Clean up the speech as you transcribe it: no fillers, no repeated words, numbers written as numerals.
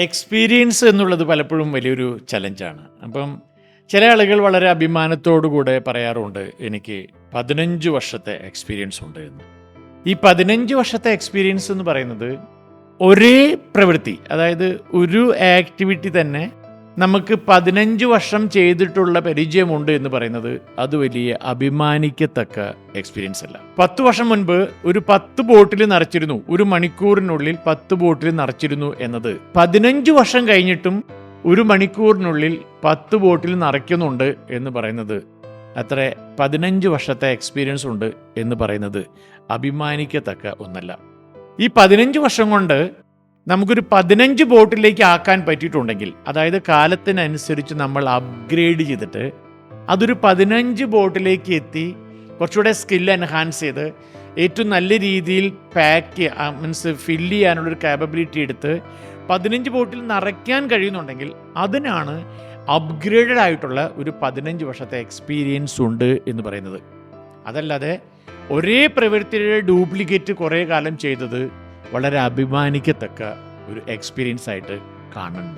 Experience എന്നുള്ളത് പലപ്പോഴും വലിയൊരു ചലഞ്ചാണ്. അപ്പം ചില ആളുകൾ വളരെ അഭിമാനത്തോടു കൂടെ പറയാറുണ്ട്, എനിക്ക് 15 വർഷത്തെ എക്സ്പീരിയൻസ് ഉണ്ട് എന്ന്. ഈ 15 വർഷത്തെ എക്സ്പീരിയൻസ് എന്ന് പറയുന്നത് ഒരേ പ്രവൃത്തി, അതായത് ഒരു ആക്ടിവിറ്റി തന്നെ നമുക്ക് 15 വർഷം ചെയ്തിട്ടുള്ള പരിചയമുണ്ട് എന്ന് പറയുന്നത് അത് വലിയ അഭിമാനിക്കത്തക്ക എക്സ്പീരിയൻസ് അല്ല. 10 വർഷം മുൻപ് ഒരു 10 ബോട്ടിൽ നിറച്ചിരുന്നു, ഒരു മണിക്കൂറിനുള്ളിൽ 10 ബോട്ടിൽ നിറച്ചിരുന്നു എന്നത് 15 വർഷം കഴിഞ്ഞിട്ടും ഒരു മണിക്കൂറിനുള്ളിൽ 10 ബോട്ടിൽ നിറയ്ക്കുന്നുണ്ട് എന്ന് പറയുന്നത്, അത്ര 15 വർഷത്തെ എക്സ്പീരിയൻസ് ഉണ്ട് എന്ന് പറയുന്നത് അഭിമാനിക്കത്തക്ക ഒന്നല്ല. ഈ 15 വർഷം കൊണ്ട് നമുക്കൊരു 15 ബോട്ടിലേക്ക് ആക്കാൻ പറ്റിയിട്ടുണ്ടെങ്കിൽ, അതായത് കാലത്തിനനുസരിച്ച് നമ്മൾ അപ്ഗ്രേഡ് ചെയ്തിട്ട് അതൊരു 15 ബോട്ടിലേക്ക് എത്തി കുറച്ചുകൂടെ സ്കിൽ എൻഹാൻസ് ചെയ്ത് ഏറ്റവും നല്ല രീതിയിൽ മീൻസ് ഫില്ല് ചെയ്യാനുള്ളൊരു കാപ്പബിലിറ്റി എടുത്ത് 15 ബോട്ടിൽ നിറയ്ക്കാൻ കഴിയുന്നുണ്ടെങ്കിൽ അതിനാണ് അപ്ഗ്രേഡഡ് ആയിട്ടുള്ള ഒരു 15 വർഷത്തെ എക്സ്പീരിയൻസ് ഉണ്ട് എന്ന് പറയുന്നത്. അതല്ലാതെ ഒരേ പ്രവൃത്തിയുടെ ഡ്യൂപ്ലിക്കേറ്റ് കുറേ കാലം ചെയ്തത് വളരെ അഭിമാനിക്കത്തക്ക ഒരു എക്സ്പീരിയൻസ് ആയിട്ട് കാണണ്ട.